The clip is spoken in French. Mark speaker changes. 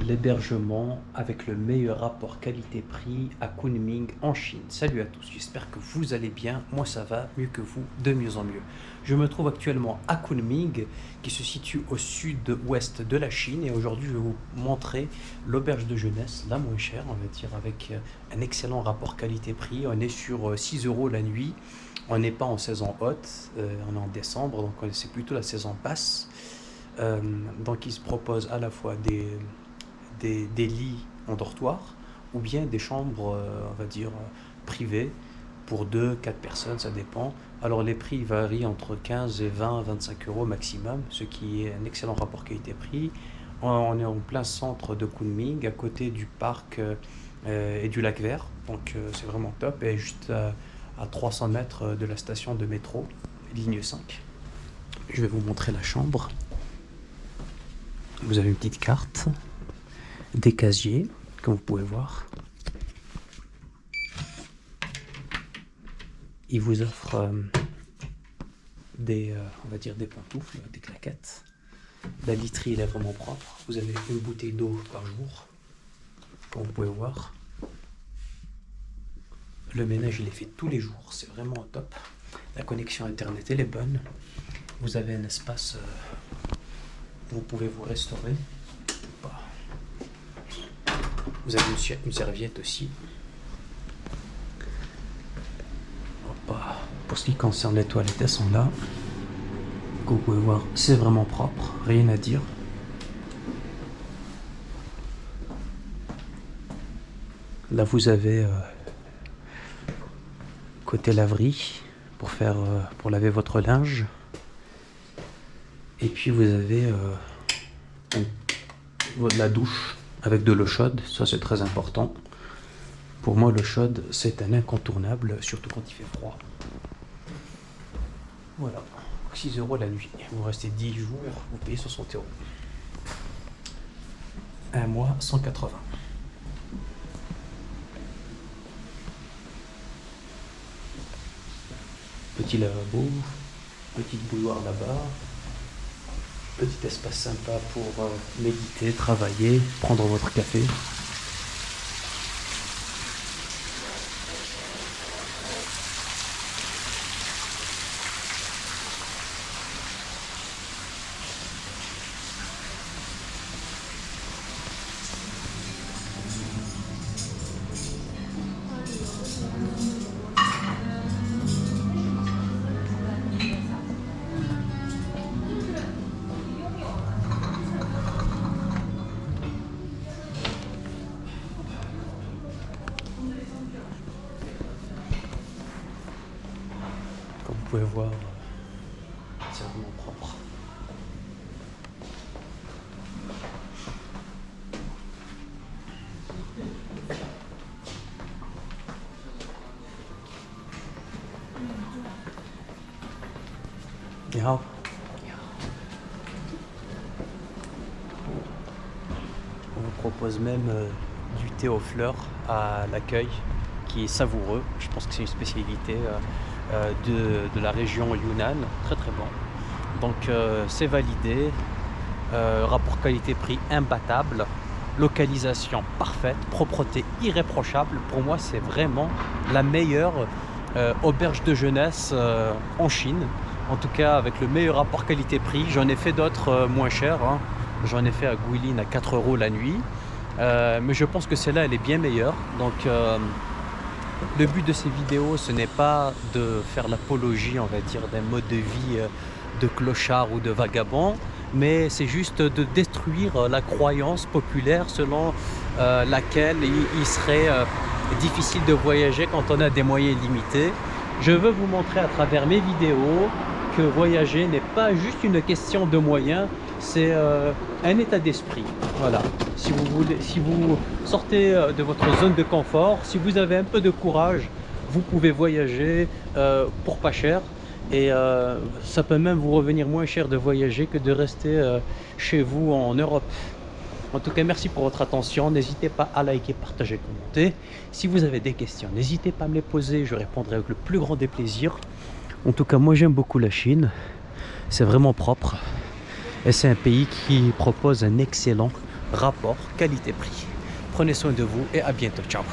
Speaker 1: l'hébergement avec le meilleur rapport qualité-prix à Kunming en Chine. Salut à tous, j'espère que vous allez bien. Moi ça va mieux que vous, de mieux en mieux. Je me trouve actuellement à Kunming qui se situe au sud-ouest de la Chine et aujourd'hui je vais vous montrer l'auberge de jeunesse la moins chère, on va dire, avec un excellent rapport qualité-prix. On est sur 6 euros la nuit. On n'est pas en saison haute, on est en décembre, donc c'est plutôt la saison basse. Donc il se propose à la fois des lits en dortoir ou bien des chambres, on va dire, privées pour 2 4 personnes, ça dépend. Alors les prix varient entre 15 et 20 25 euros maximum, ce qui est un excellent rapport qualité-prix. On est en plein centre de Kunming, à côté du parc et du lac vert, donc c'est vraiment top, et juste à 300 mètres de la station de métro, ligne 5. Je vais vous montrer la chambre. Vous avez une petite carte, des casiers, comme vous pouvez voir. Il vous offre on va dire des pantoufles, des claquettes. La literie, elle est vraiment propre. Vous avez une bouteille d'eau par jour, comme vous pouvez voir. Le ménage, il est fait tous les jours, c'est vraiment top. La connexion internet, elle est bonne. Vous avez un espace où vous pouvez vous restaurer. Vous avez une serviette aussi. Pour ce qui concerne les toilettes, elles sont là. Comme vous pouvez voir, c'est vraiment propre, rien à dire. Là, vous avez côté laverie pour laver votre linge. Et puis vous avez la douche avec de l'eau chaude, ça c'est très important. Pour moi, l'eau chaude c'est un incontournable, surtout quand il fait froid. Voilà, 6 euros la nuit. Vous restez 10 jours, vous payez 60 euros. Un mois, 180. Petit lavabo, petite bouilloire là-bas. Petit espace sympa pour méditer, travailler, prendre votre café. Comme vous pouvez voir, c'est vraiment propre. Ja. On vous propose même du thé aux fleurs à l'accueil, qui est savoureux. Je pense que c'est une spécialité de la région Yunnan, très très bon. Donc c'est validé, rapport qualité-prix imbattable, localisation parfaite, propreté irréprochable. Pour moi c'est vraiment la meilleure auberge de jeunesse en Chine, en tout cas avec le meilleur rapport qualité-prix. J'en ai fait d'autres moins chers, hein. J'en ai fait à Guilin à 4 euros la nuit, mais je pense que celle-là elle est bien meilleure. Donc le but de ces vidéos, ce n'est pas de faire l'apologie, on va dire, d'un mode de vie de clochard ou de vagabond, mais c'est juste de détruire la croyance populaire selon laquelle il serait difficile de voyager quand on a des moyens limités. Je veux vous montrer à travers mes vidéos que voyager n'est pas juste une question de moyens, c'est un état d'esprit. Voilà. Si vous sortez de votre zone de confort, si vous avez un peu de courage, vous pouvez voyager pour pas cher. Et ça peut même vous revenir moins cher de voyager que de rester chez vous en Europe. En tout cas, merci pour votre attention. N'hésitez pas à liker, partager, commenter. Si vous avez des questions, n'hésitez pas à me les poser. Je répondrai avec le plus grand des plaisirs. En tout cas, moi j'aime beaucoup la Chine. C'est vraiment propre. Et c'est un pays qui propose un excellent rapport qualité-prix. Prenez soin de vous et à bientôt. Ciao.